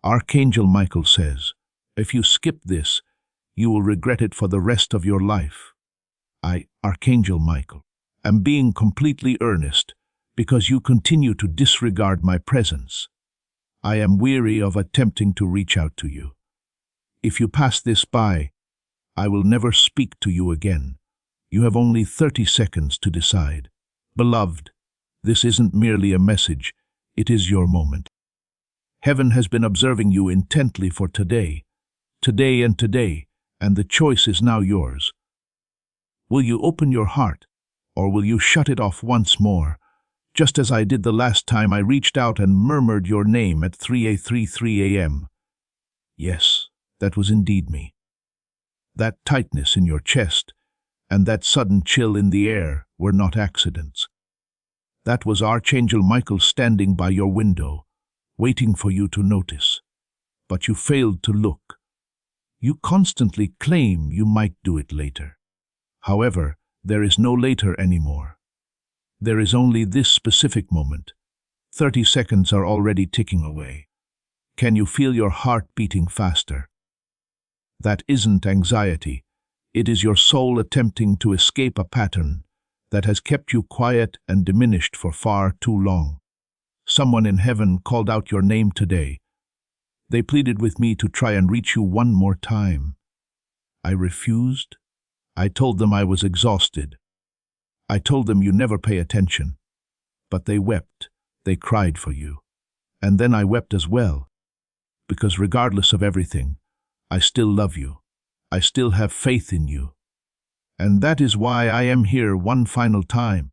Archangel Michael says, if you skip this, you will regret it for the rest of your life. I, Archangel Michael, am being completely earnest because you continue to disregard my presence. I am weary of attempting to reach out to you. If you pass this by, I will never speak to you again. You have only 30 seconds to decide. Beloved, this isn't merely a message, it is your moment. Heaven has been observing you intently for today, and the choice is now yours. Will you open your heart, or will you shut it off once more, just as I did the last time I reached out and murmured your name at 3:33 a.m.? Yes, that was indeed me. That tightness in your chest and that sudden chill in the air were not accidents. That was Archangel Michael standing by your window, waiting for you to notice. But you failed to look. You constantly claim you might do it later. However, there is no later anymore. There is only this specific moment. 30 seconds are already ticking away. Can you feel your heart beating faster? That isn't anxiety. It is your soul attempting to escape a pattern that has kept you quiet and diminished for far too long. Someone in heaven called out your name today. They pleaded with me to try and reach you one more time. I refused. I told them I was exhausted. I told them you never pay attention. But they wept. They cried for you. And then I wept as well. Because regardless of everything, I still love you. I still have faith in you. And that is why I am here one final time,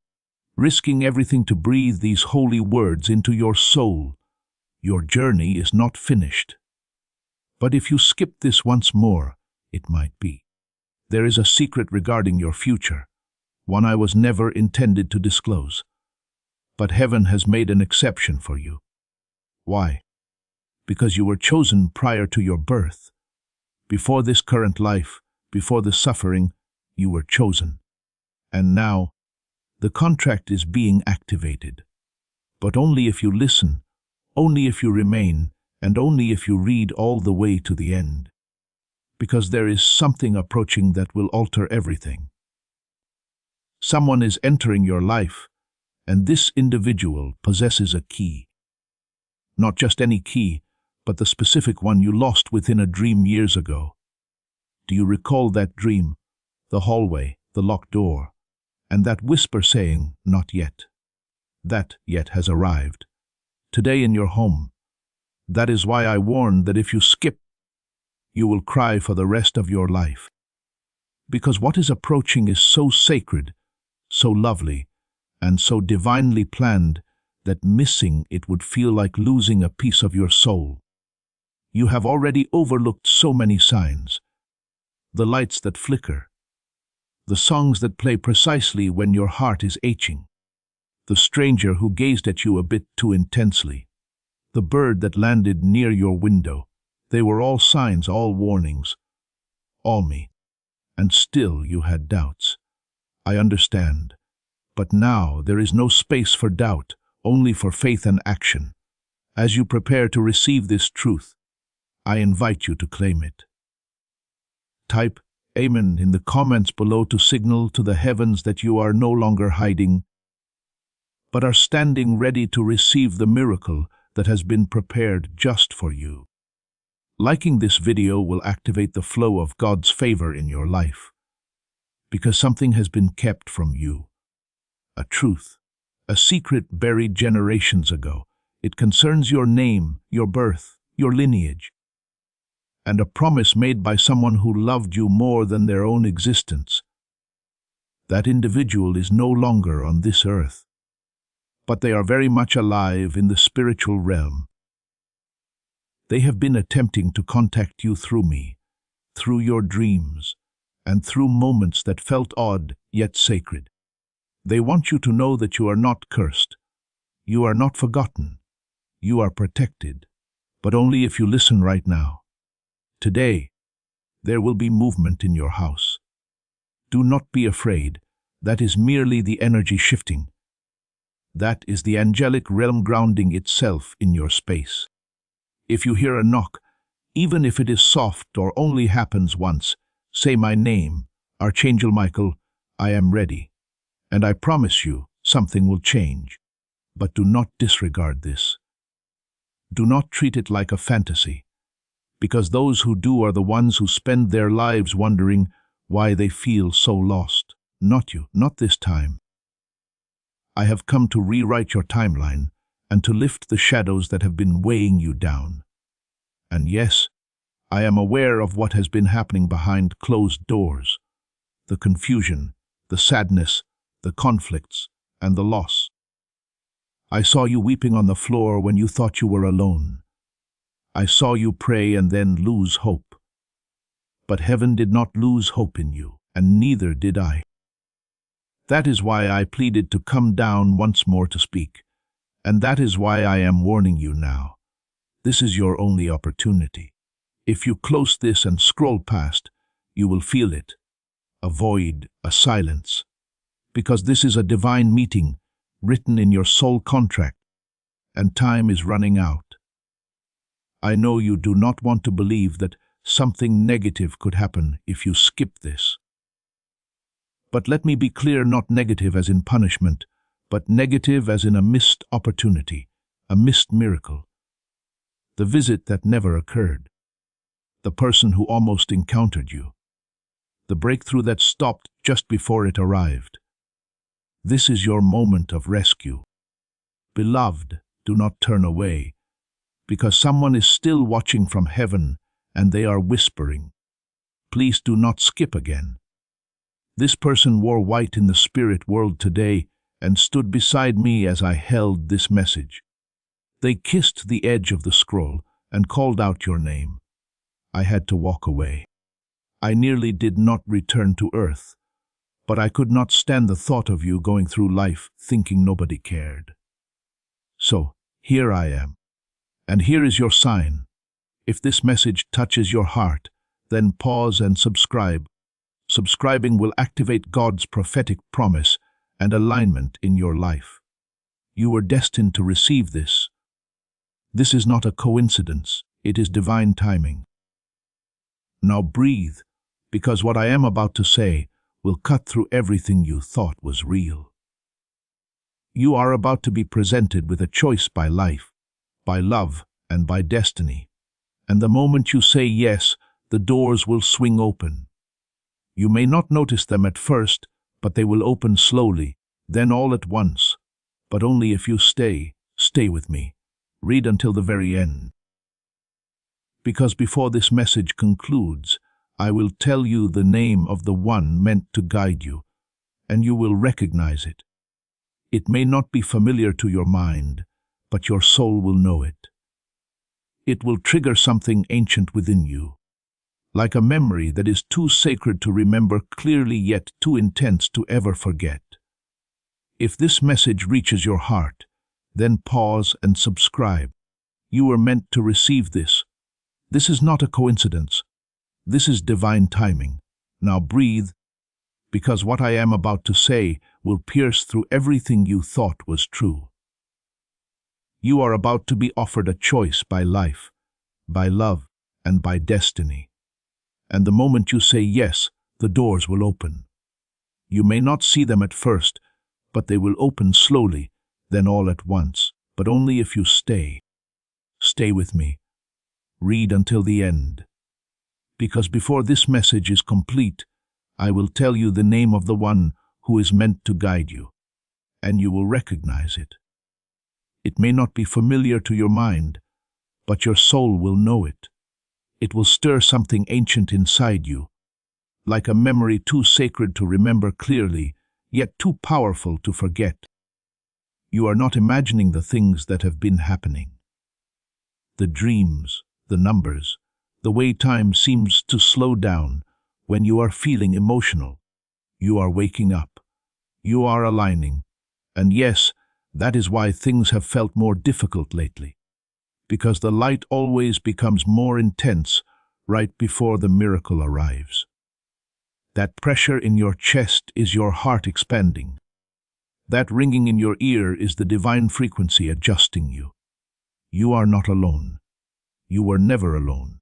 risking everything to breathe these holy words into your soul. Your journey is not finished. But if you skip this once more, it might be. There is a secret regarding your future, one I was never intended to disclose. But heaven has made an exception for you. Why? Because you were chosen prior to your birth. Before this current life, before the suffering, you were chosen. And now, the contract is being activated. But only if you listen, only if you remain, and only if you read all the way to the end. Because there is something approaching that will alter everything. Someone is entering your life, and this individual possesses a key. Not just any key, but the specific one you lost within a dream years ago. Do you recall that dream? The hallway, the locked door, and that whisper saying, "Not yet." That yet has arrived. Today in your home. That is why I warn that if you skip, you will cry for the rest of your life. Because what is approaching is so sacred, so lovely, and so divinely planned that missing it would feel like losing a piece of your soul. You have already overlooked so many signs. The lights that flicker. The songs that play precisely when your heart is aching. The stranger who gazed at you a bit too intensely. The bird that landed near your window. They were all signs, all warnings. All me. And still you had doubts. I understand. But now there is no space for doubt, only for faith and action. As you prepare to receive this truth, I invite you to claim it. Type Amen in the comments below to signal to the heavens that you are no longer hiding, but are standing ready to receive the miracle that has been prepared just for you. Liking this video will activate the flow of God's favor in your life, because something has been kept from you. A truth, a secret buried generations ago. It concerns your name, your birth, your lineage, and a promise made by someone who loved you more than their own existence. That individual is no longer on this earth, but they are very much alive in the spiritual realm. They have been attempting to contact you through me, through your dreams, and through moments that felt odd yet sacred. They want you to know that you are not cursed. You are not forgotten. You are protected, but only if you listen right now. Today, there will be movement in your house. Do not be afraid. That is merely the energy shifting. That is the angelic realm grounding itself in your space. If you hear a knock, even if it is soft or only happens once, say my name, Archangel Michael, I am ready. And I promise you, something will change. But do not disregard this. Do not treat it like a fantasy, because those who do are the ones who spend their lives wondering why they feel so lost. Not you, not this time. I have come to rewrite your timeline and to lift the shadows that have been weighing you down. And yes, I am aware of what has been happening behind closed doors. The confusion, the sadness, the conflicts, and the loss. I saw you weeping on the floor when you thought you were alone. I saw you pray and then lose hope. But heaven did not lose hope in you, and neither did I. That is why I pleaded to come down once more to speak, and that is why I am warning you now. This is your only opportunity. If you close this and scroll past, you will feel it. A void, a silence. Because this is a divine meeting, written in your soul contract, and time is running out. I know you do not want to believe that something negative could happen if you skip this. But let me be clear, not negative as in punishment, but negative as in a missed opportunity, a missed miracle. The visit that never occurred. The person who almost encountered you. The breakthrough that stopped just before it arrived. This is your moment of rescue. Beloved, do not turn away, because someone is still watching from heaven and they are whispering. Please do not skip again. This person wore white in the spirit world today and stood beside me as I held this message. They kissed the edge of the scroll and called out your name. I had to walk away. I nearly did not return to earth, but I could not stand the thought of you going through life thinking nobody cared. So, here I am. And here is your sign. If this message touches your heart, then pause and subscribe. Subscribing will activate God's prophetic promise and alignment in your life. You were destined to receive this. This is not a coincidence, it is divine timing. Now breathe, because what I am about to say will cut through everything you thought was real. You are about to be presented with a choice by life, by love, and by destiny. And the moment you say yes, the doors will swing open. You may not notice them at first, but they will open slowly, then all at once. But only if you stay with me. Read until the very end. Because before this message concludes, I will tell you the name of the one meant to guide you, and you will recognize it. It may not be familiar to your mind, but your soul will know it. It will trigger something ancient within you, like a memory that is too sacred to remember clearly yet too intense to ever forget. If this message reaches your heart, then pause and subscribe. You were meant to receive this. This is not a coincidence. This is divine timing. Now breathe, because what I am about to say will pierce through everything you thought was true. You are about to be offered a choice by life, by love, and by destiny. And the moment you say yes, the doors will open. You may not see them at first, but they will open slowly, then all at once, but only if you stay. Stay with me. Read until the end. Because before this message is complete, I will tell you the name of the one who is meant to guide you, and you will recognize it. It may not be familiar to your mind, but your soul will know it. It will stir something ancient inside you, like a memory too sacred to remember clearly, yet too powerful to forget. You are not imagining the things that have been happening. The dreams, the numbers, the way time seems to slow down when you are feeling emotional. You are waking up. You are aligning. And yes, that is why things have felt more difficult lately. Because the light always becomes more intense right before the miracle arrives. That pressure in your chest is your heart expanding. That ringing in your ear is the divine frequency adjusting you. You are not alone. You were never alone.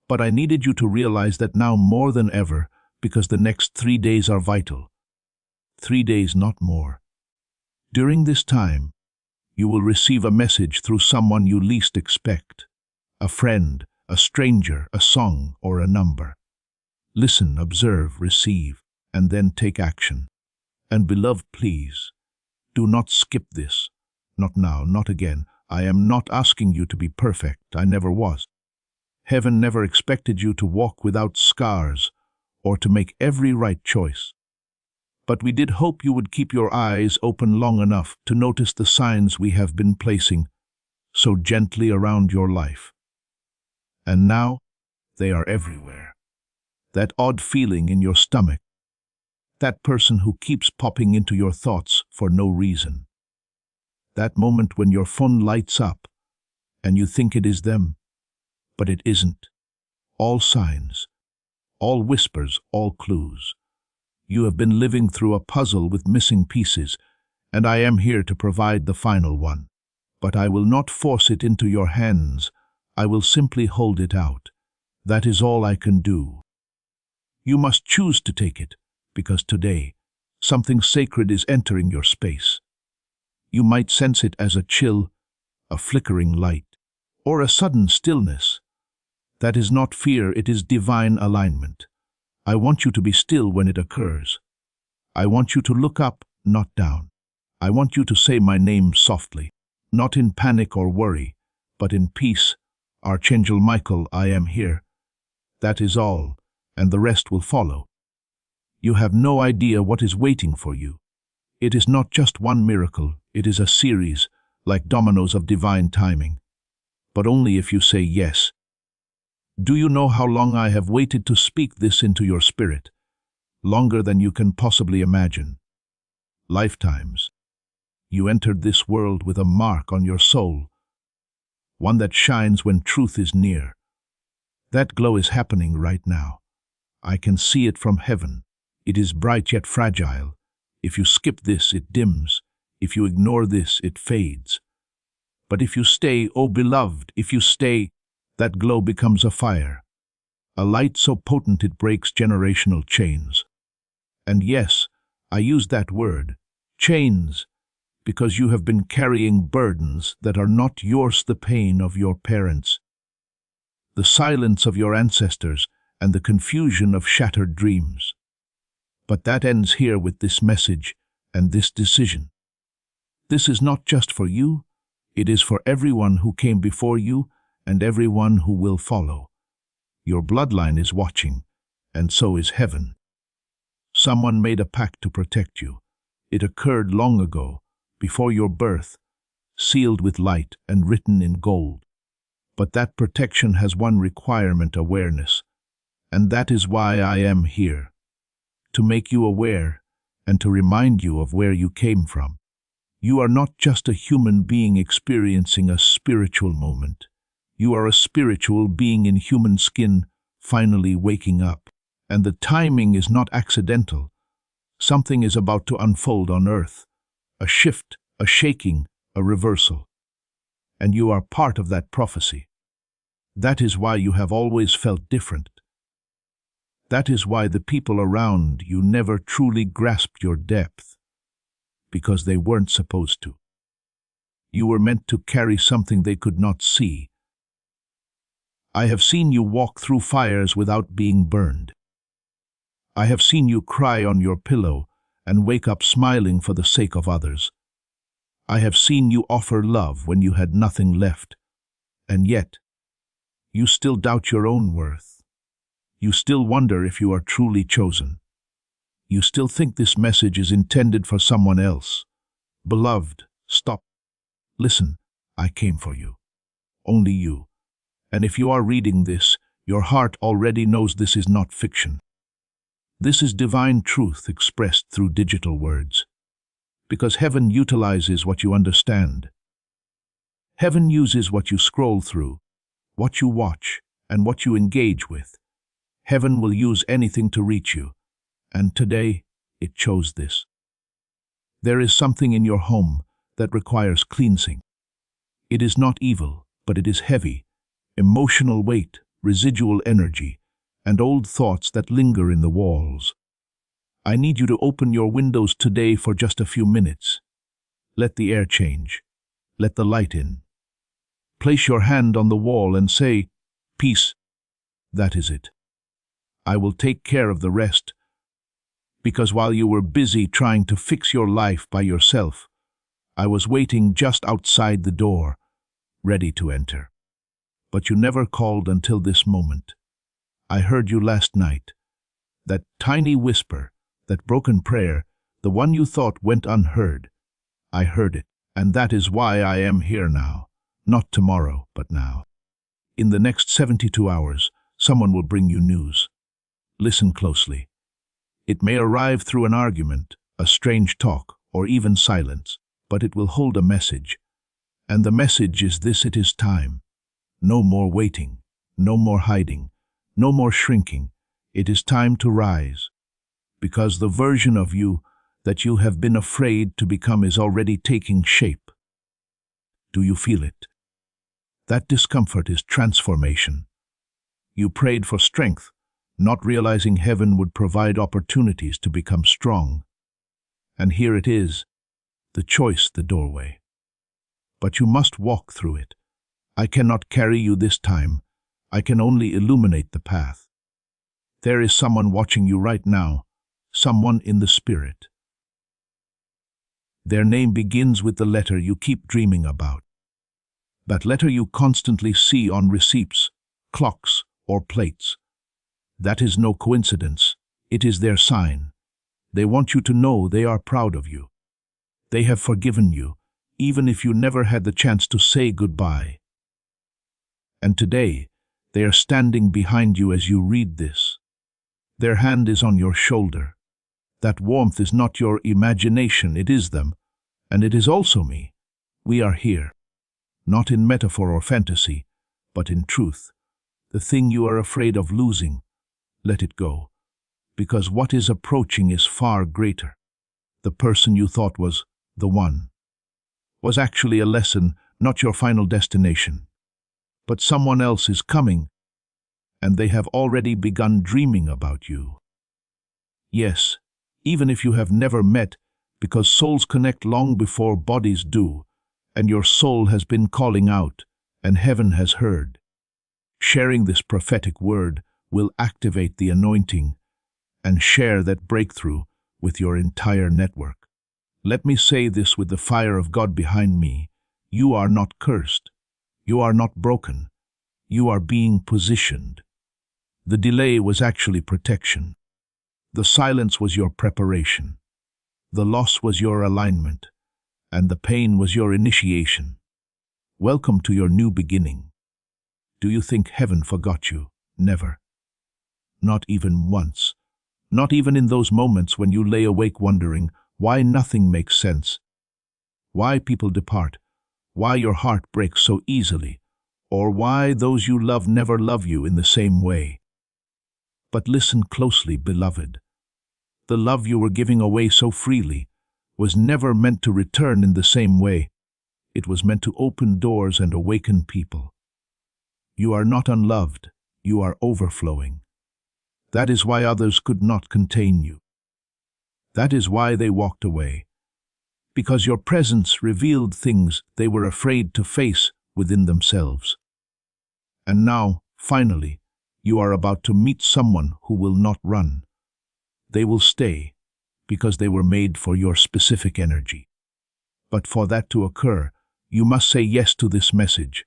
But I needed you to realize that now more than ever, because the next 3 days are vital. 3 days, not more. During this time, you will receive a message through someone you least expect. A friend, a stranger, a song, or a number. Listen, observe, receive, and then take action. And beloved, please, do not skip this. Not now, not again. I am not asking you to be perfect. I never was. Heaven never expected you to walk without scars or to make every right choice. But we did hope you would keep your eyes open long enough to notice the signs we have been placing so gently around your life. And now, they are everywhere. That odd feeling in your stomach. That person who keeps popping into your thoughts for no reason. That moment when your phone lights up and you think it is them, but it isn't. All signs, all whispers, all clues. You have been living through a puzzle with missing pieces, and I am here to provide the final one. But I will not force it into your hands. I will simply hold it out. That is all I can do. You must choose to take it, because today, something sacred is entering your space. You might sense it as a chill, a flickering light, or a sudden stillness. That is not fear, it is divine alignment. I want you to be still when it occurs. I want you to look up, not down. I want you to say my name softly, not in panic or worry, but in peace. Archangel Michael, I am here. That is all, and the rest will follow. You have no idea what is waiting for you. It is not just one miracle, it is a series, like dominoes of divine timing. But only if you say yes. Do you know how long I have waited to speak this into your spirit? Longer than you can possibly imagine. Lifetimes. You entered this world with a mark on your soul, one that shines when truth is near. That glow is happening right now. I can see it from heaven. It is bright yet fragile. If you skip this, it dims. If you ignore this, it fades. But if you stay, oh beloved, if you stay, that glow becomes a fire. A light so potent it breaks generational chains. And yes, I use that word, chains, because you have been carrying burdens that are not yours, the pain of your parents, the silence of your ancestors, and the confusion of shattered dreams. But that ends here with this message and this decision. This is not just for you, it is for everyone who came before you and everyone who will follow. Your bloodline is watching, and so is heaven. Someone made a pact to protect you. It occurred long ago, before your birth, sealed with light and written in gold. But that protection has one requirement: awareness. And that is why I am here. To make you aware and to remind you of where you came from. You are not just a human being experiencing a spiritual moment. You are a spiritual being in human skin, finally waking up. And the timing is not accidental. Something is about to unfold on earth. A shift, a shaking, a reversal. And you are part of that prophecy. That is why you have always felt different. That is why the people around you never truly grasped your depth. Because they weren't supposed to. You were meant to carry something they could not see. I have seen you walk through fires without being burned. I have seen you cry on your pillow and wake up smiling for the sake of others. I have seen you offer love when you had nothing left. And yet, you still doubt your own worth. You still wonder if you are truly chosen. You still think this message is intended for someone else. Beloved, stop. Listen, I came for you. Only you. And if you are reading this, your heart already knows this is not fiction. This is divine truth expressed through digital words. Because heaven utilizes what you understand. Heaven uses what you scroll through, what you watch, and what you engage with. Heaven will use anything to reach you. And today, it chose this. There is something in your home that requires cleansing. It is not evil, but it is heavy. emotional weight, residual energy, and old thoughts that linger in the walls. I need you to open your windows today for just a few minutes. Let the air change. Let the light in. Place your hand on the wall and say, "Peace." That is it. I will take care of the rest, because while you were busy trying to fix your life by yourself, I was waiting just outside the door, ready to enter. But you never called until this moment. I heard you last night. That tiny whisper, that broken prayer, the one you thought went unheard. I heard it, and that is why I am here now. Not tomorrow, but now. In the next 72 hours, someone will bring you news. Listen closely. It may arrive through an argument, a strange talk, or even silence, but it will hold a message. And the message is this: it is time. No more waiting, no more hiding, no more shrinking. It is time to rise, because the version of you that you have been afraid to become is already taking shape. Do you feel it? That discomfort is transformation. You prayed for strength, not realizing heaven would provide opportunities to become strong. And here it is, the choice, the doorway. But you must walk through it. I cannot carry you this time. I can only illuminate the path. There is someone watching you right now, someone in the spirit. Their name begins with the letter you keep dreaming about. That letter you constantly see on receipts, clocks, or plates. That is no coincidence. It is their sign. They want you to know they are proud of you. They have forgiven you, even if you never had the chance to say goodbye. And today, they are standing behind you as you read this. Their hand is on your shoulder. That warmth is not your imagination, it is them. And it is also me. We are here. Not in metaphor or fantasy, but in truth. The thing you are afraid of losing, let it go. Because what is approaching is far greater. The person you thought was the one was actually a lesson, not your final destination. But someone else is coming, and they have already begun dreaming about you. Yes, even if you have never met, because souls connect long before bodies do, and your soul has been calling out, and heaven has heard. Sharing this prophetic word will activate the anointing and share that breakthrough with your entire network. Let me say this with the fire of God behind me. You are not cursed. You are not broken. You are being positioned. The delay was actually protection. The silence was your preparation. The loss was your alignment, and the pain was your initiation. Welcome to your new beginning. Do you think heaven forgot you? Never. Not even once. Not even in those moments when you lay awake wondering why nothing makes sense, why people depart, why your heart breaks so easily, or why those you love never love you in the same way. But listen closely, beloved. The love you were giving away so freely was never meant to return in the same way. It was meant to open doors and awaken people. You are not unloved, you are overflowing. That is why others could not contain you. That is why they walked away. Because your presence revealed things they were afraid to face within themselves. And now, finally, you are about to meet someone who will not run. They will stay, because they were made for your specific energy. But for that to occur, you must say yes to this message.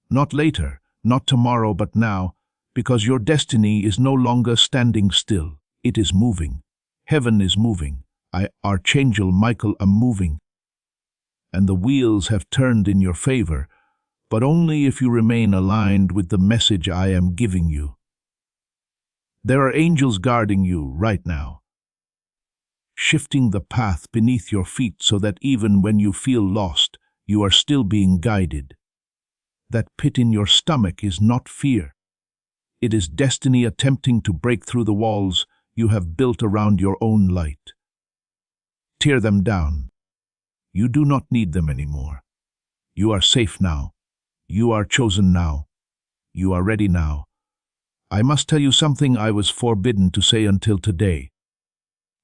Not later, not tomorrow, but now, because your destiny is no longer standing still. It is moving. Heaven is moving. Archangel Michael, am moving. And the wheels have turned in your favor, but only if you remain aligned with the message I am giving you. There are angels guarding you right now, shifting the path beneath your feet so that even when you feel lost, you are still being guided. That pit in your stomach is not fear. It is destiny attempting to break through the walls you have built around your own light. Tear them down. You do not need them anymore. You are safe now. You are chosen now. You are ready now. I must tell you something I was forbidden to say until today.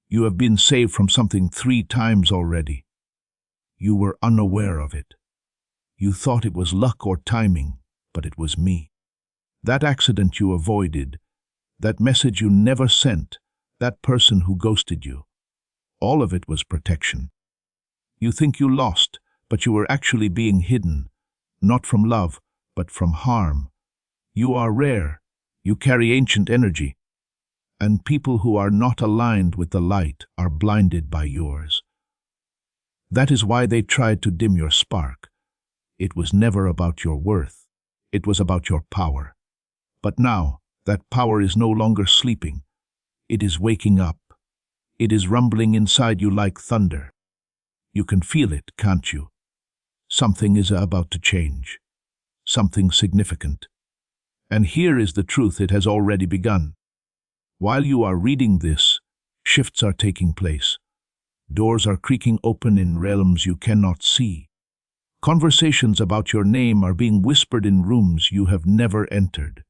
You have been saved from something 3 times already. You were unaware of it. You thought it was luck or timing, but it was me. That accident you avoided, that message you never sent, that person who ghosted you, all of it was protection. You think you lost, but you were actually being hidden, not from love, but from harm. You are rare. You carry ancient energy, and people who are not aligned with the light are blinded by yours. That is why they tried to dim your spark. It was never about your worth. It was about your power. But now, that power is no longer sleeping. It is waking up. It is rumbling inside you like thunder. You can feel it, can't you? Something is about to change. Something significant. And here is the truth: it has already begun. While you are reading this, shifts are taking place. Doors are creaking open in realms you cannot see. Conversations about your name are being whispered in rooms you have never entered.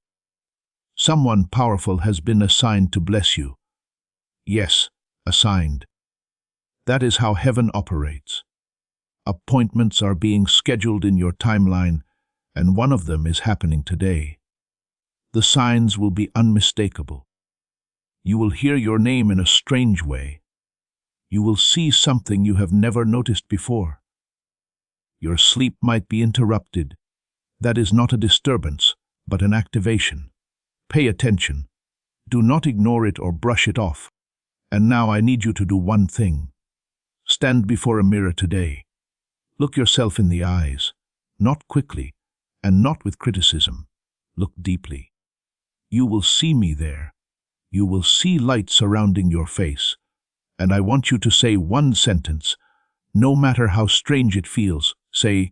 Someone powerful has been assigned to bless you. Yes, assigned. That is how heaven operates. Appointments are being scheduled in your timeline, and one of them is happening today. The signs will be unmistakable. You will hear your name in a strange way. You will see something you have never noticed before. Your sleep might be interrupted. That is not a disturbance, but an activation. Pay attention. Do not ignore it or brush it off. And now I need you to do one thing. Stand before a mirror today. Look yourself in the eyes, not quickly, and not with criticism. Look deeply. You will see me there. You will see light surrounding your face. And I want you to say one sentence. No matter how strange it feels, say,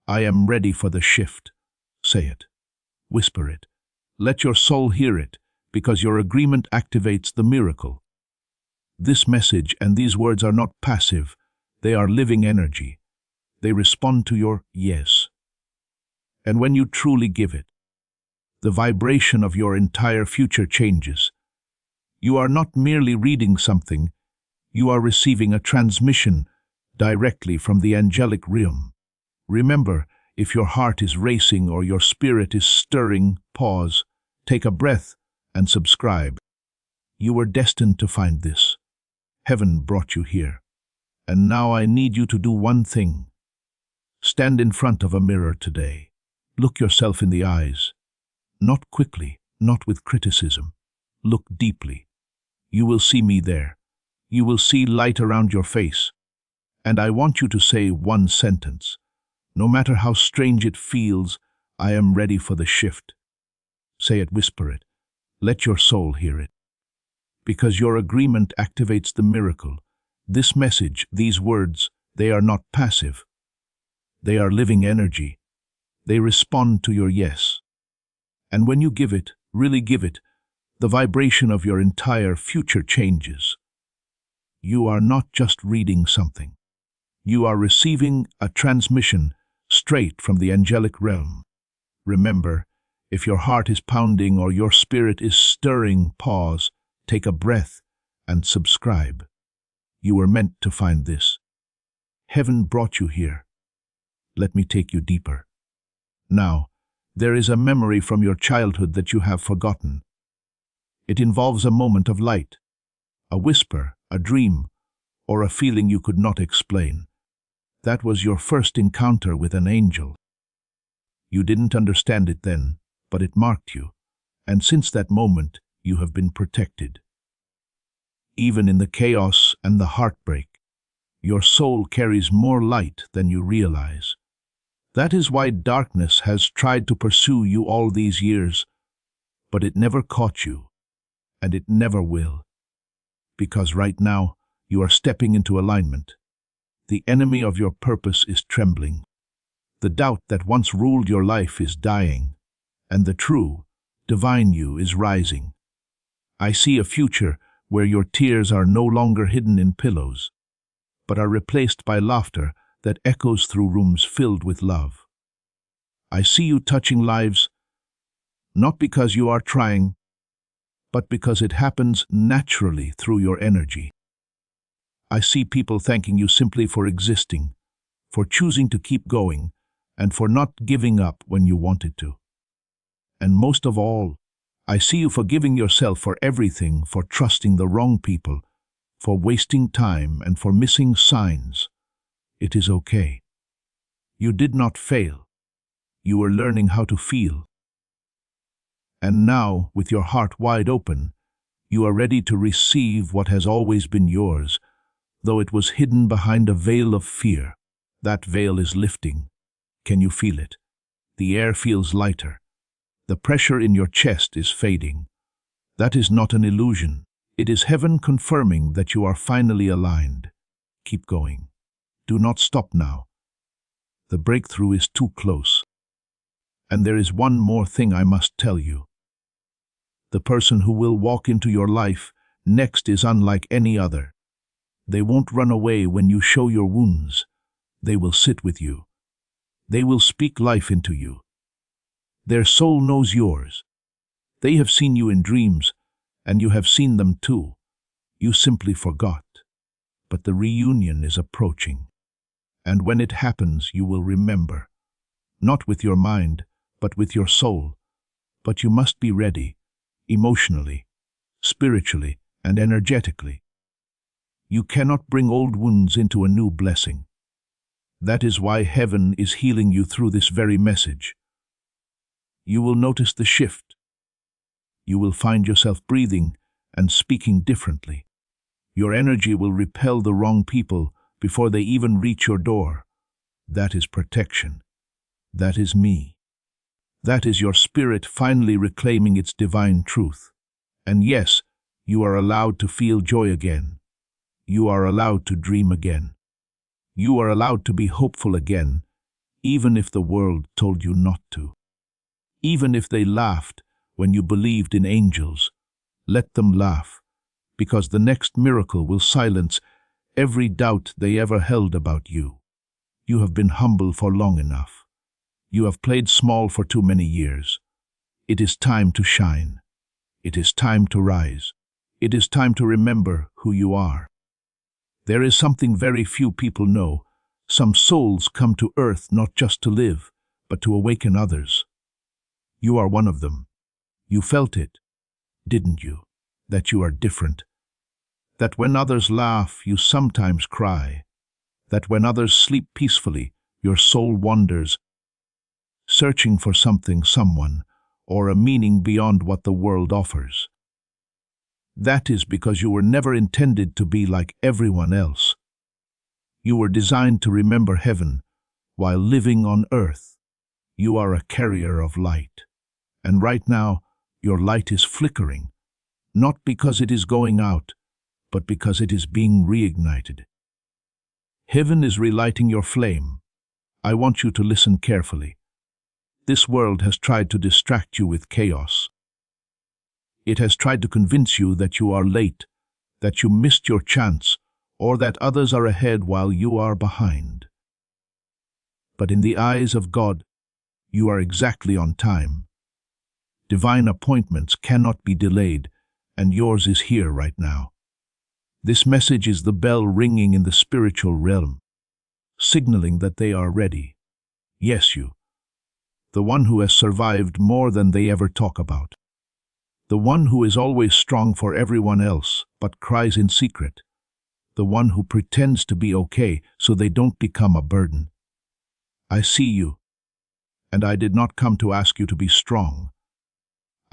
I am ready for the shift. Say it. Whisper it. Let your soul hear it, because your agreement activates the miracle. This message and these words are not passive. They are living energy. They respond to your yes. And when you truly give it, the vibration of your entire future changes. You are not merely reading something, you are receiving a transmission directly from the angelic realm. Remember, if your heart is racing or your spirit is stirring, pause, take a breath, and subscribe. You were destined to find this. Heaven brought you here. And now I need you to do one thing. Stand in front of a mirror today. Look yourself in the eyes. Not quickly, not with criticism. Look deeply. You will see me there. You will see light around your face. And I want you to say one sentence. No matter how strange it feels, I am ready for the shift. Say it, whisper it. Let your soul hear it. Because your agreement activates the miracle. This message, these words, they are not passive. They are living energy. They respond to your yes. And when you give it, really give it, the vibration of your entire future changes. You are not just reading something. You are receiving a transmission straight from the angelic realm. Remember, if your heart is pounding or your spirit is stirring, pause, take a breath, and subscribe. You were meant to find this. Heaven brought you here. Let me take you deeper. Now, there is a memory from your childhood that you have forgotten. It involves a moment of light, a whisper, a dream, or a feeling you could not explain. That was your first encounter with an angel. You didn't understand it then, but it marked you, and since that moment, you have been protected. Even in the chaos and the heartbreak, your soul carries more light than you realize. That is why darkness has tried to pursue you all these years, but it never caught you, and it never will. Because right now, you are stepping into alignment. The enemy of your purpose is trembling. The doubt that once ruled your life is dying, and the true, divine you is rising. I see a future where your tears are no longer hidden in pillows, but are replaced by laughter that echoes through rooms filled with love. I see you touching lives not because you are trying, but because it happens naturally through your energy. I see people thanking you simply for existing, for choosing to keep going, and for not giving up when you wanted to. And most of all, I see you forgiving yourself for everything, for trusting the wrong people, for wasting time, and for missing signs. It is okay. You did not fail. You were learning how to feel. And now, with your heart wide open, you are ready to receive what has always been yours, though it was hidden behind a veil of fear. That veil is lifting. Can you feel it? The air feels lighter. The pressure in your chest is fading. That is not an illusion. It is heaven confirming that you are finally aligned. Keep going. Do not stop now. The breakthrough is too close. And there is one more thing I must tell you. The person who will walk into your life next is unlike any other. They won't run away when you show your wounds. They will sit with you. They will speak life into you. Their soul knows yours. They have seen you in dreams, and you have seen them too. You simply forgot. But the reunion is approaching. And when it happens, you will remember. Not with your mind, but with your soul. But you must be ready, emotionally, spiritually, and energetically. You cannot bring old wounds into a new blessing. That is why heaven is healing you through this very message. You will notice the shift. You will find yourself breathing and speaking differently. Your energy will repel the wrong people before they even reach your door. That is protection. That is me. That is your spirit finally reclaiming its divine truth. And yes, you are allowed to feel joy again. You are allowed to dream again. You are allowed to be hopeful again, even if the world told you not to. Even if they laughed when you believed in angels, let them laugh, because the next miracle will silence every doubt they ever held about you. You have been humble for long enough. You have played small for too many years. It is time to shine. It is time to rise. It is time to remember who you are. There is something very few people know. Some souls come to earth not just to live, but to awaken others. You are one of them. You felt it, didn't you? That you are different. That when others laugh, you sometimes cry. That when others sleep peacefully, your soul wanders, searching for something, someone, or a meaning beyond what the world offers. That is because you were never intended to be like everyone else. You were designed to remember heaven while living on earth. You are a carrier of light. And right now, your light is flickering, not because it is going out, but because it is being reignited. Heaven is relighting your flame. I want you to listen carefully. This world has tried to distract you with chaos. It has tried to convince you that you are late, that you missed your chance, or that others are ahead while you are behind. But in the eyes of God, you are exactly on time. Divine appointments cannot be delayed, and yours is here right now. This message is the bell ringing in the spiritual realm, signaling that they are ready. Yes, you. The one who has survived more than they ever talk about. The one who is always strong for everyone else, but cries in secret. The one who pretends to be okay so they don't become a burden. I see you, and I did not come to ask you to be strong.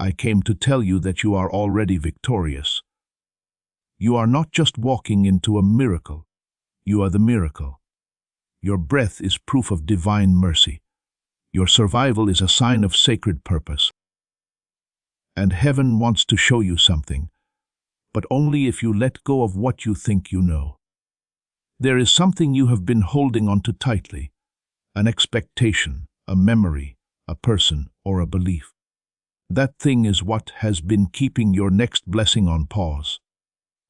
I came to tell you that you are already victorious. You are not just walking into a miracle. You are the miracle. Your breath is proof of divine mercy. Your survival is a sign of sacred purpose. And heaven wants to show you something, but only if you let go of what you think you know. There is something you have been holding on to tightly, an expectation, a memory, a person, or a belief. That thing is what has been keeping your next blessing on pause.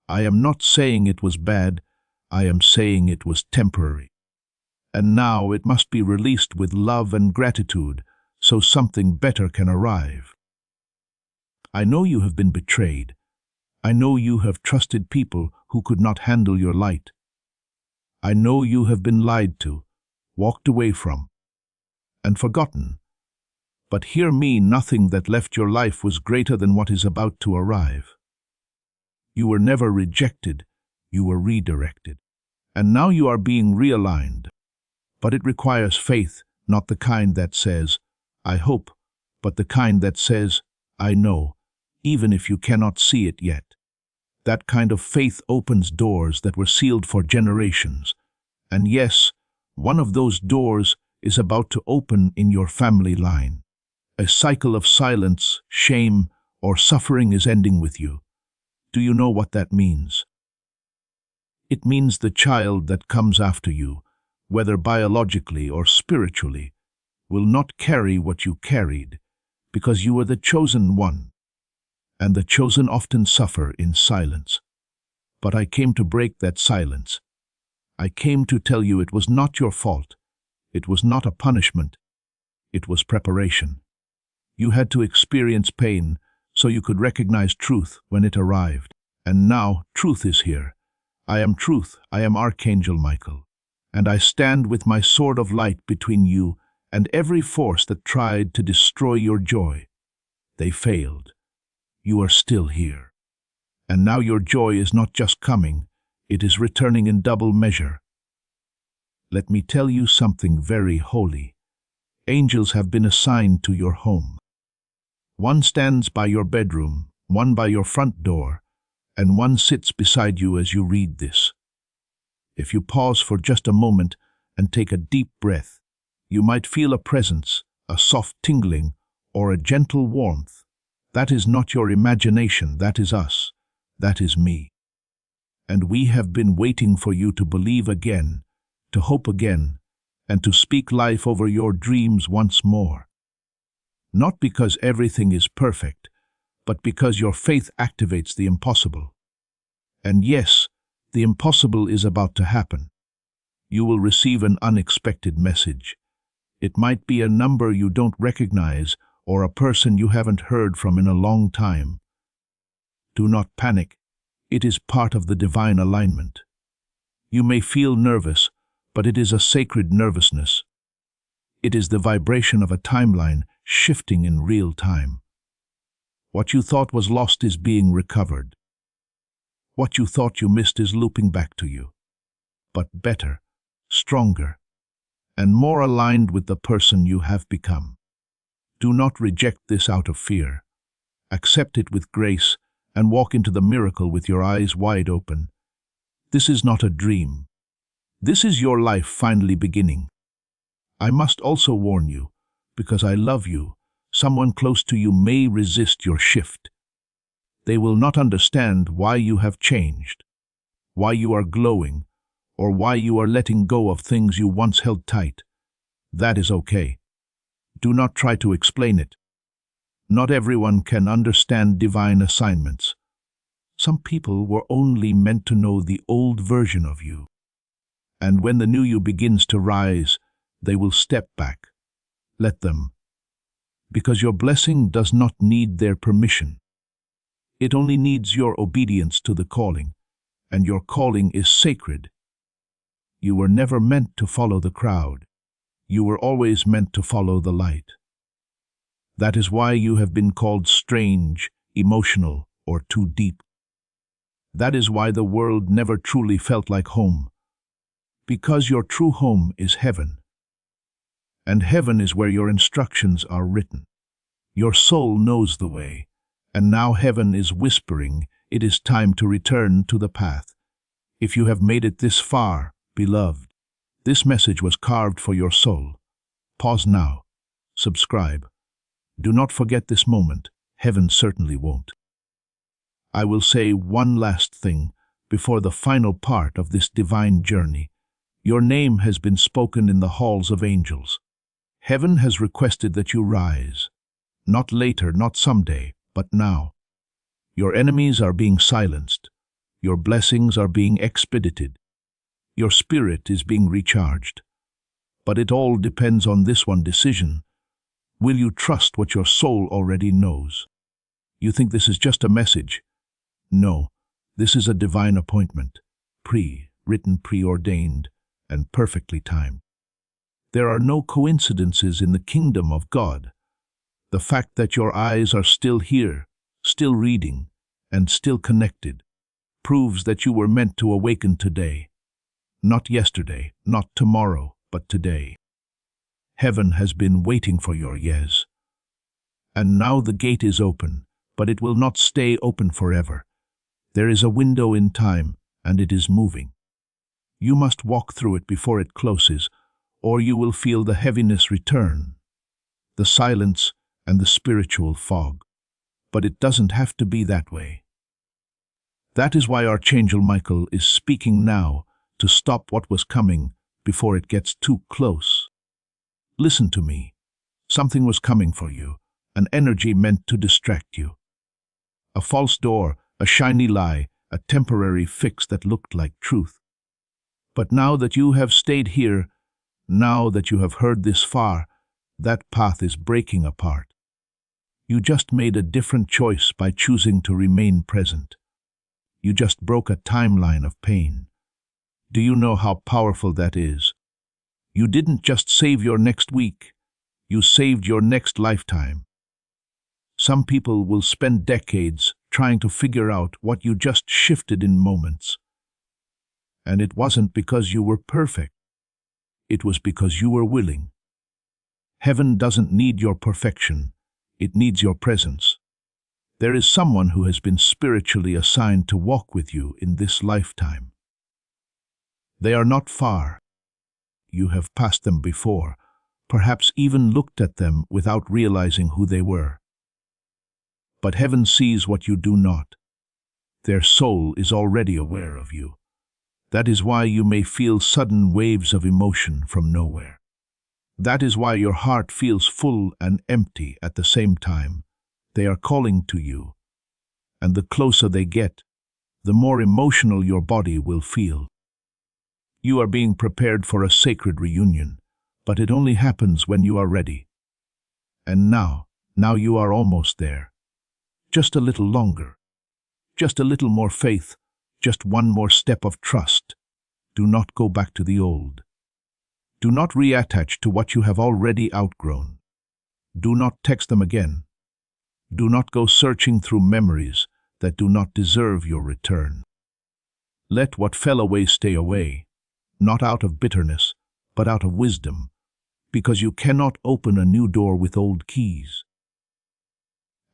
I am not saying it was bad, I am saying it was temporary. And now it must be released with love and gratitude, so something better can arrive. I know you have been betrayed. I know you have trusted people who could not handle your light. I know you have been lied to, walked away from, and forgotten. But hear me, nothing that left your life was greater than what is about to arrive. You were never rejected, you were redirected. And now you are being realigned. But it requires faith, not the kind that says, I hope, but the kind that says, I know, even if you cannot see it yet. That kind of faith opens doors that were sealed for generations. And yes, one of those doors is about to open in your family line. A cycle of silence, shame, or suffering is ending with you. Do you know what that means? It means the child that comes after you, whether biologically or spiritually, will not carry what you carried, because you are the chosen one. And the chosen often suffer in silence. But I came to break that silence. I came to tell you it was not your fault. It was not a punishment. It was preparation. You had to experience pain so you could recognize truth when it arrived. And now truth is here. I am truth. I am Archangel Michael. And I stand with my sword of light between you and every force that tried to destroy your joy. They failed. You are still here. And now your joy is not just coming, it is returning in double measure. Let me tell you something very holy. Angels have been assigned to your home. One stands by your bedroom, one by your front door, and one sits beside you as you read this. If you pause for just a moment and take a deep breath, you might feel a presence, a soft tingling, or a gentle warmth. That is not your imagination, that is us, that is me. And we have been waiting for you to believe again, to hope again, and to speak life over your dreams once more. Not because everything is perfect, but because your faith activates the impossible. And yes, the impossible is about to happen. You will receive an unexpected message. It might be a number you don't recognize or a person you haven't heard from in a long time. Do not panic. It is part of the divine alignment. You may feel nervous, but it is a sacred nervousness. It is the vibration of a timeline shifting in real time. What you thought was lost is being recovered. What you thought you missed is looping back to you, but better, stronger, and more aligned with the person you have become. Do not reject this out of fear. Accept it with grace and walk into the miracle with your eyes wide open. This is not a dream. This is your life finally beginning. I must also warn you, because I love you, someone close to you may resist your shift. They will not understand why you have changed, why you are glowing, or why you are letting go of things you once held tight. That is okay. Do not try to explain it. Not everyone can understand divine assignments. Some people were only meant to know the old version of you. And when the new you begins to rise, they will step back. Let them. Because your blessing does not need their permission. It only needs your obedience to the calling, and your calling is sacred. You were never meant to follow the crowd. You were always meant to follow the light. That is why you have been called strange, emotional, or too deep. That is why the world never truly felt like home. Because your true home is heaven. And heaven is where your instructions are written. Your soul knows the way, and now heaven is whispering, it is time to return to the path. If you have made it this far, beloved, this message was carved for your soul. Pause now. Subscribe. Do not forget this moment. Heaven certainly won't. I will say one last thing before the final part of this divine journey. Your name has been spoken in the halls of angels. Heaven has requested that you rise. Not later, not someday, but now. Your enemies are being silenced. Your blessings are being expedited. Your spirit is being recharged. But it all depends on this one decision. Will you trust what your soul already knows? You think this is just a message. No, this is a divine appointment, pre-written, preordained, and perfectly timed. There are no coincidences in the kingdom of God. The fact that your eyes are still here, still reading, and still connected, proves that you were meant to awaken today. Not yesterday, not tomorrow, but today. Heaven has been waiting for your yes. And now the gate is open, but it will not stay open forever. There is a window in time, and it is moving. You must walk through it before it closes, or you will feel the heaviness return, the silence and the spiritual fog. But it doesn't have to be that way. That is why Archangel Michael is speaking now to stop what was coming before it gets too close. Listen to me. Something was coming for you, an energy meant to distract you. A false door, a shiny lie, a temporary fix that looked like truth. But now that you have stayed here, now that you have heard this far, that path is breaking apart. You just made a different choice by choosing to remain present. You just broke a timeline of pain. Do you know how powerful that is? You didn't just save your next week, you saved your next lifetime. Some people will spend decades trying to figure out what you just shifted in moments. And it wasn't because you were perfect. It was because you were willing. Heaven doesn't need your perfection. It needs your presence. There is someone who has been spiritually assigned to walk with you in this lifetime. They are not far. You have passed them before, perhaps even looked at them without realizing who they were. But heaven sees what you do not. Their soul is already aware of you. That is why you may feel sudden waves of emotion from nowhere. That is why your heart feels full and empty at the same time. They are calling to you, and the closer they get, the more emotional your body will feel. You are being prepared for a sacred reunion, but it only happens when you are ready. And now you are almost there. Just a little longer. Just a little more faith. Just one more step of trust. Do not go back to the old. Do not reattach to what you have already outgrown. Do not text them again. Do not go searching through memories that do not deserve your return. Let what fell away stay away, not out of bitterness, but out of wisdom, because you cannot open a new door with old keys.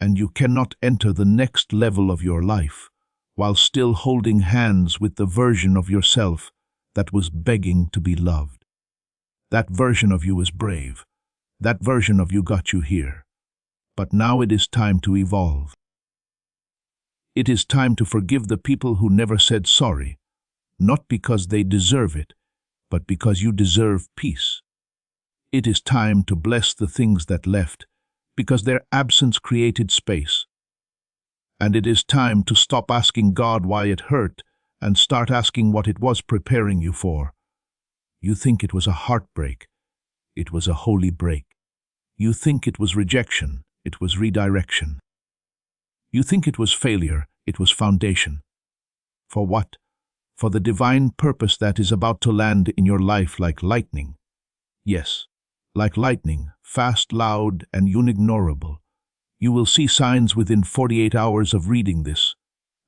And you cannot enter the next level of your life while still holding hands with the version of yourself that was begging to be loved. That version of you is brave. That version of you got you here. But now it is time to evolve. It is time to forgive the people who never said sorry, not because they deserve it, but because you deserve peace. It is time to bless the things that left, because their absence created space. And it is time to stop asking God why it hurt and start asking what it was preparing you for. You think it was a heartbreak. It was a holy break. You think it was rejection. It was redirection. You think it was failure. It was foundation. For what? For the divine purpose that is about to land in your life like lightning. Yes, like lightning, fast, loud, and unignorable. You will see signs within 48 hours of reading this.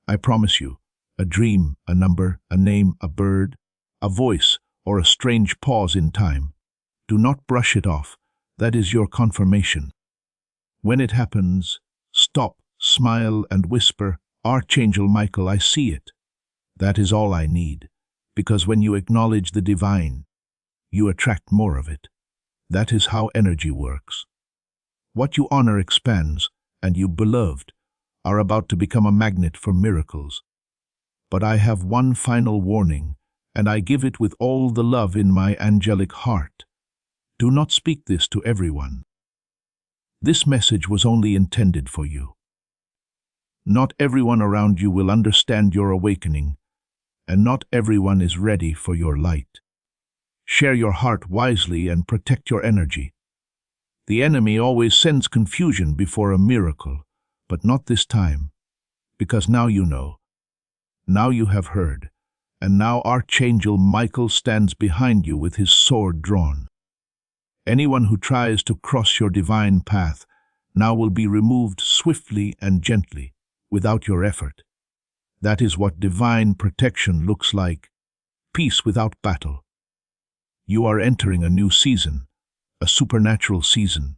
I promise you, a dream, a number, a name, a bird, a voice, or a strange pause in time. Do not brush it off. That is your confirmation. When it happens, stop, smile, and whisper, Archangel Michael, I see it. That is all I need, because when you acknowledge the divine, you attract more of it. That is how energy works. What you honor expands, and you, beloved, are about to become a magnet for miracles. But I have one final warning, and I give it with all the love in my angelic heart. Do not speak this to everyone. This message was only intended for you. Not everyone around you will understand your awakening, and not everyone is ready for your light. Share your heart wisely and protect your energy. The enemy always sends confusion before a miracle, But not this time, because now you know. Now you have heard, and now Archangel Michael stands behind you with his sword drawn. Anyone who tries to cross your divine path now will be removed swiftly and gently, without your effort. That is what divine protection looks like, peace without battle. You are entering a new season, a supernatural season,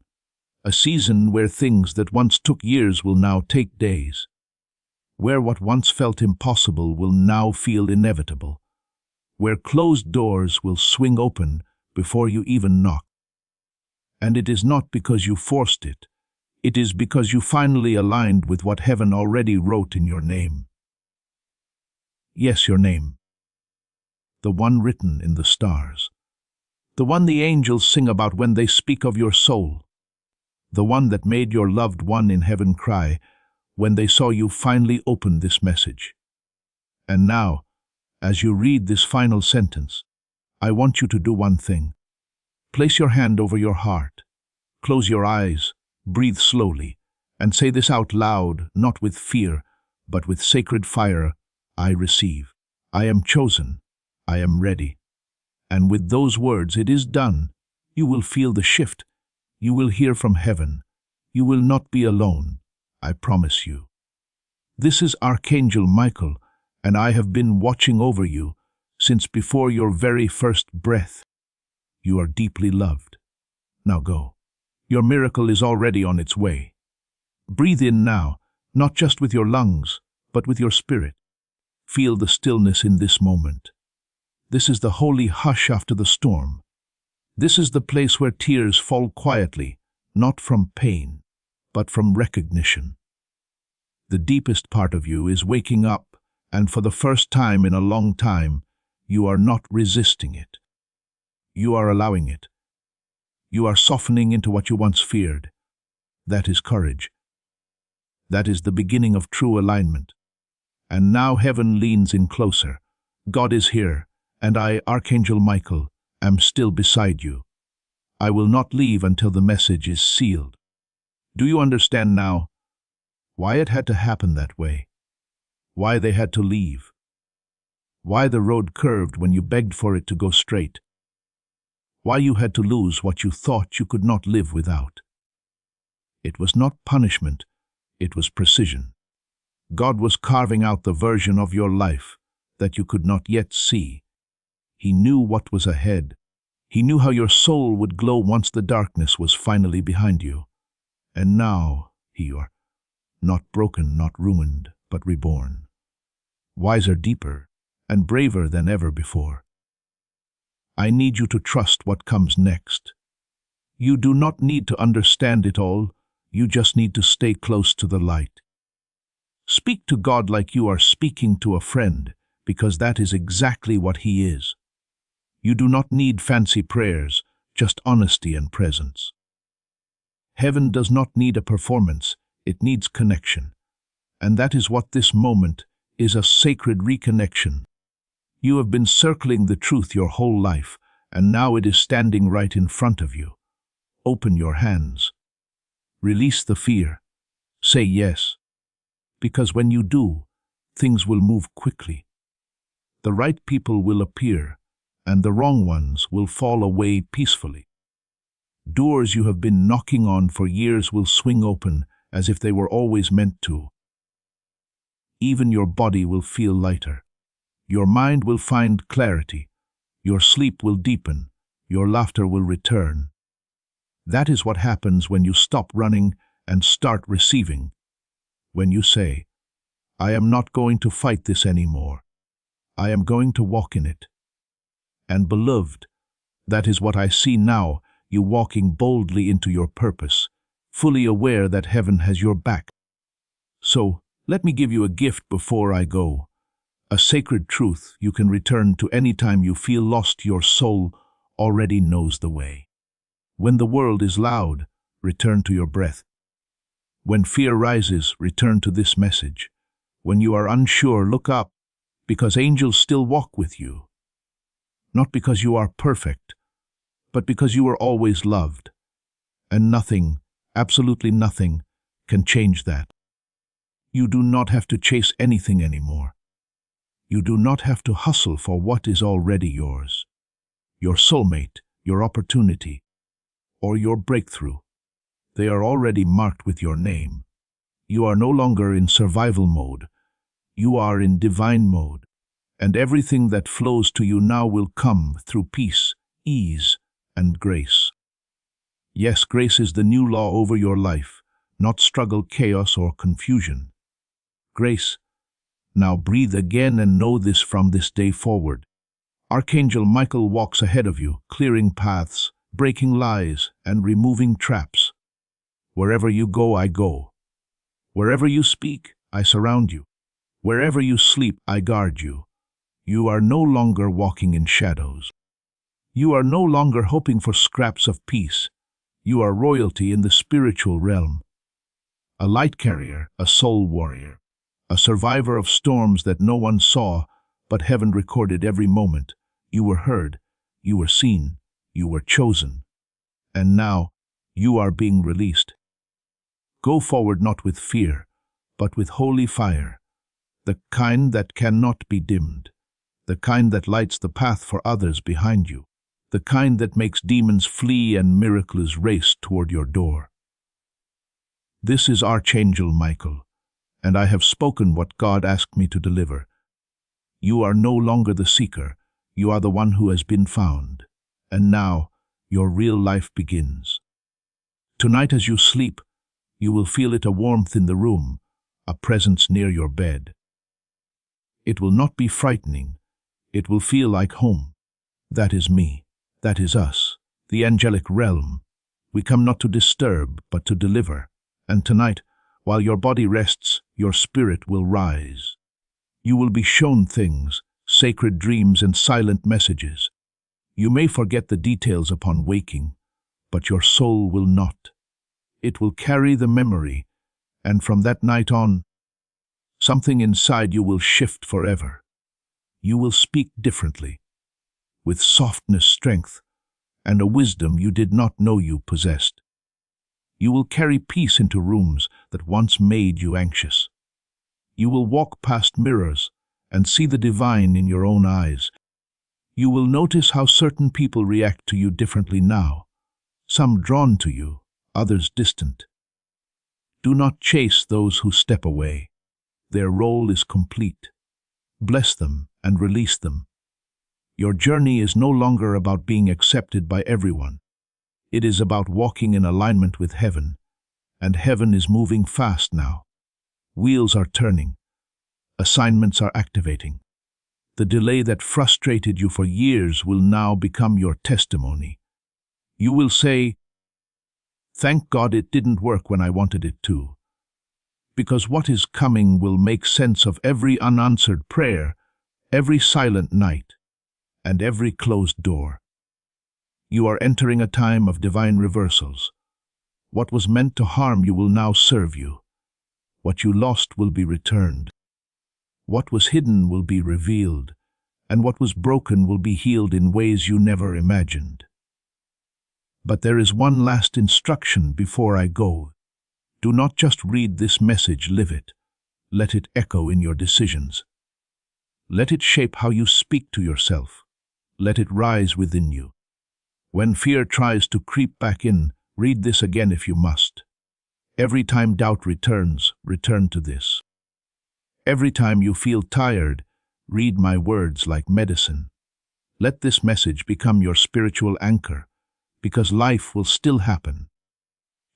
a season where things that once took years will now take days, where what once felt impossible will now feel inevitable, where closed doors will swing open before you even knock. And it is not because you forced it, it is because you finally aligned with what heaven already wrote in your name. Yes, your name. The one written in the stars. The one the angels sing about when they speak of your soul. The one that made your loved one in heaven cry when they saw you finally open this message. And now, as you read this final sentence, I want you to do one thing. Place your hand over your heart, close your eyes, breathe slowly, and say this out loud, not with fear, but with sacred fire. I receive. I am chosen. I am ready. And with those words, it is done. You will feel the shift. You will hear from heaven. You will not be alone. I promise you. This is Archangel Michael, and I have been watching over you since before your very first breath. You are deeply loved. Now go. Your miracle is already on its way. Breathe in now, not just with your lungs, but with your spirit. Feel the stillness in this moment. This is the holy hush after the storm. This is the place where tears fall quietly, not from pain, but from recognition. The deepest part of you is waking up, and for the first time in a long time, you are not resisting it. You are allowing it. You are softening into what you once feared. That is courage. That is the beginning of true alignment. And now heaven leans in closer. God is here, and I, Archangel Michael, am still beside you. I will not leave until the message is sealed. Do you understand now why it had to happen that way? Why they had to leave? Why the road curved when you begged for it to go straight? Why you had to lose what you thought you could not live without? It was not punishment, it was precision. God was carving out the version of your life that you could not yet see. He knew what was ahead. He knew how your soul would glow once the darkness was finally behind you. And now, you are not broken, not ruined, but reborn. Wiser, deeper, and braver than ever before. I need you to trust what comes next. You do not need to understand it all. You just need to stay close to the light. Speak to God like you are speaking to a friend, because that is exactly what He is. You do not need fancy prayers, just honesty and presence. Heaven does not need a performance, it needs connection. And that is what this moment is, a sacred reconnection. You have been circling the truth your whole life, and now it is standing right in front of you. Open your hands. Release the fear. Say yes. Because when you do, things will move quickly. The right people will appear, and the wrong ones will fall away peacefully. Doors you have been knocking on for years will swing open as if they were always meant to. Even your body will feel lighter. Your mind will find clarity. Your sleep will deepen. Your laughter will return. That is what happens when you stop running and start receiving. When you say, I am not going to fight this anymore. I am going to walk in it. And beloved, that is what I see now, you walking boldly into your purpose, fully aware that heaven has your back. So, let me give you a gift before I go. A sacred truth you can return to any time you feel lost. Your soul already knows the way. When the world is loud, return to your breath. When fear rises, return to this message. When you are unsure, look up, because angels still walk with you. Not because you are perfect, but because you are always loved. And nothing, absolutely nothing, can change that. You do not have to chase anything anymore. You do not have to hustle for what is already yours. Your soulmate, your opportunity, or your breakthrough. They are already marked with your name. You are no longer in survival mode. You are in divine mode. And everything that flows to you now will come through peace, ease, and grace. Yes, grace is the new law over your life, not struggle, chaos, or confusion. Grace. Now breathe again and know this from this day forward. Archangel Michael walks ahead of you, clearing paths, breaking lies, and removing traps. Wherever you go, I go. Wherever you speak, I surround you. Wherever you sleep, I guard you. You are no longer walking in shadows. You are no longer hoping for scraps of peace. You are royalty in the spiritual realm. A light carrier, a soul warrior, a survivor of storms that no one saw, but heaven recorded every moment. You were heard, you were seen, you were chosen. And now, you are being released. Go forward not with fear, but with holy fire, the kind that cannot be dimmed, the kind that lights the path for others behind you, the kind that makes demons flee and miracles race toward your door. This is Archangel Michael, and I have spoken what God asked me to deliver. You are no longer the seeker, you are the one who has been found, and now your real life begins. Tonight as you sleep, you will feel it, a warmth in the room, a presence near your bed. It will not be frightening, it will feel like home. That is me, that is us, the angelic realm. We come not to disturb, but to deliver. And tonight, while your body rests, your spirit will rise. You will be shown things, sacred dreams and silent messages. You may forget the details upon waking, but your soul will not. It will carry the memory, and from that night on, something inside you will shift forever. You will speak differently, with softness, strength, and a wisdom you did not know you possessed. You will carry peace into rooms that once made you anxious. You will walk past mirrors and see the divine in your own eyes. You will notice how certain people react to you differently now, some drawn to you, others distant. Do not chase those who step away. Their role is complete. Bless them and release them. Your journey is no longer about being accepted by everyone. It is about walking in alignment with heaven, and heaven is moving fast now. Wheels are turning. Assignments are activating. The delay that frustrated you for years will now become your testimony. You will say, "Thank God it didn't work when I wanted it to." Because what is coming will make sense of every unanswered prayer, every silent night, and every closed door. You are entering a time of divine reversals. What was meant to harm you will now serve you. What you lost will be returned. What was hidden will be revealed, and what was broken will be healed in ways you never imagined. But there is one last instruction before I go. Do not just read this message, live it. Let it echo in your decisions. Let it shape how you speak to yourself. Let it rise within you. When fear tries to creep back in, read this again if you must. Every time doubt returns, return to this. Every time you feel tired, read my words like medicine. Let this message become your spiritual anchor, because life will still happen.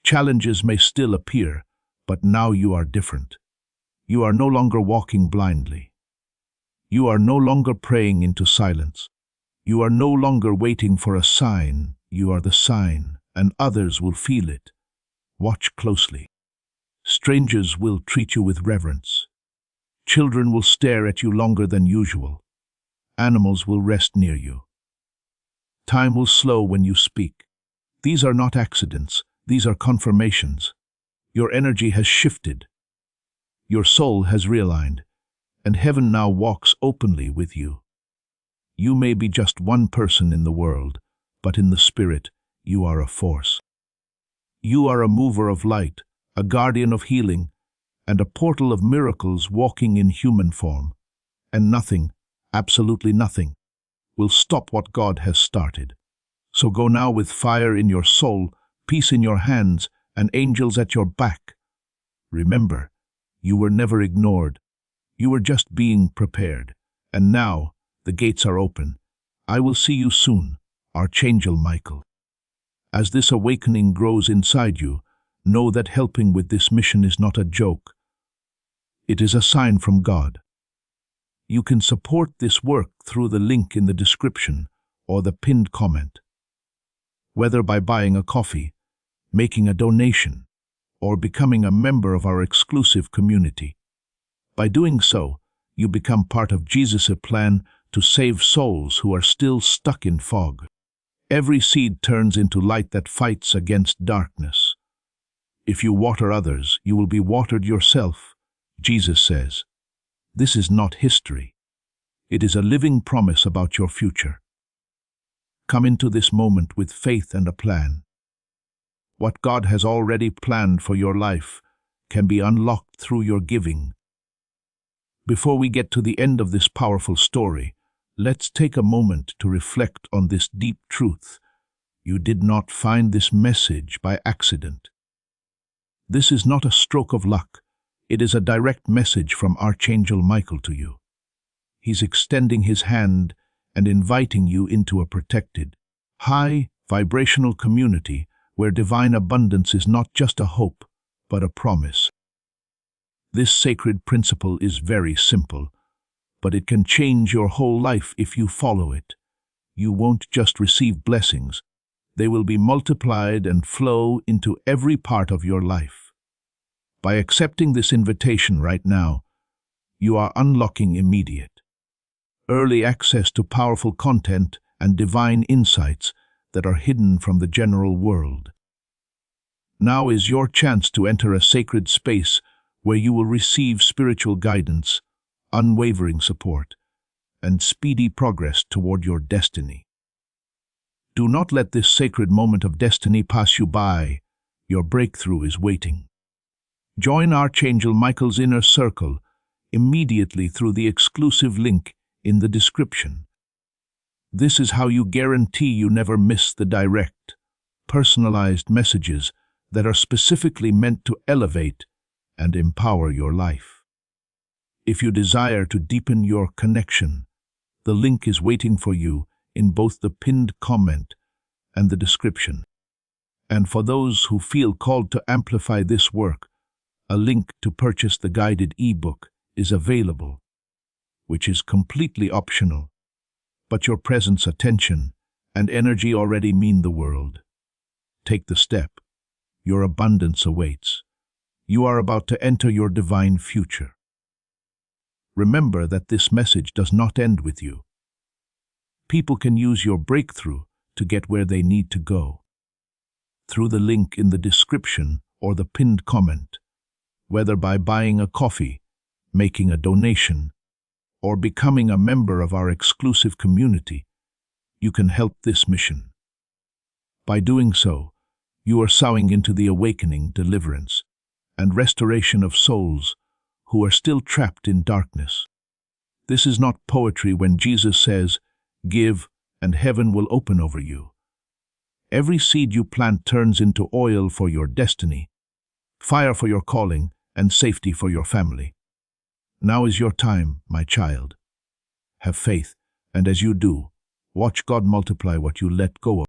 Challenges may still appear, but now you are different. You are no longer walking blindly. You are no longer praying into silence. You are no longer waiting for a sign. You are the sign, and others will feel it. Watch closely. Strangers will treat you with reverence. Children will stare at you longer than usual. Animals will rest near you. Time will slow when you speak. These are not accidents. These are confirmations. Your energy has shifted. Your soul has realigned, and heaven now walks openly with you. You may be just one person in the world, but in the spirit, you are a force. You are a mover of light, a guardian of healing, and a portal of miracles walking in human form. And nothing, absolutely nothing, will stop what God has started. So go now with fire in your soul, peace in your hands, and angels at your back. Remember, you were never ignored. You were just being prepared. And now, the gates are open. I will see you soon, Archangel Michael. As this awakening grows inside you, know that helping with this mission is not a joke. It is a sign from God. You can support this work through the link in the description or the pinned comment. Whether by buying a coffee, making a donation, or becoming a member of our exclusive community. By doing so, you become part of Jesus' plan to save souls who are still stuck in fog. Every seed turns into light that fights against darkness. If you water others, you will be watered yourself, Jesus says. This is not history. It is a living promise about your future. Come into this moment with faith and a plan. What God has already planned for your life can be unlocked through your giving. Before we get to the end of this powerful story, let's take a moment to reflect on this deep truth. You did not find this message by accident. This is not a stroke of luck. It is a direct message from Archangel Michael to you. He's extending his hand and inviting you into a protected, high vibrational community where divine abundance is not just a hope, but a promise. This sacred principle is very simple, but it can change your whole life if you follow it. You won't just receive blessings, they will be multiplied and flow into every part of your life. By accepting this invitation right now, you are unlocking immediate, early access to powerful content and divine insights that are hidden from the general world. Now is your chance to enter a sacred space where you will receive spiritual guidance, unwavering support, and speedy progress toward your destiny. Do not let this sacred moment of destiny pass you by. Your breakthrough is waiting. Join Archangel Michael's inner circle immediately through the exclusive link in the description. This is how you guarantee you never miss the direct, personalized messages that are specifically meant to elevate and empower your life. If you desire to deepen your connection, the link is waiting for you in both the pinned comment and the description. And for those who feel called to amplify this work, a link to purchase the guided ebook is available, which is completely optional, but your presence, attention, and energy already mean the world. Take the step. Your abundance awaits. You are about to enter your divine future. Remember that this message does not end with you. People can use your breakthrough to get where they need to go. Through the link in the description or the pinned comment, whether by buying a coffee, making a donation, or becoming a member of our exclusive community, you can help this mission. By doing so, you are sowing into the awakening, deliverance, and restoration of souls who are still trapped in darkness. This is not poetry when Jesus says, "Give, and heaven will open over you." Every seed you plant turns into oil for your destiny, fire for your calling, and safety for your family. Now is your time, my child. Have faith, and as you do, watch God multiply what you let go of.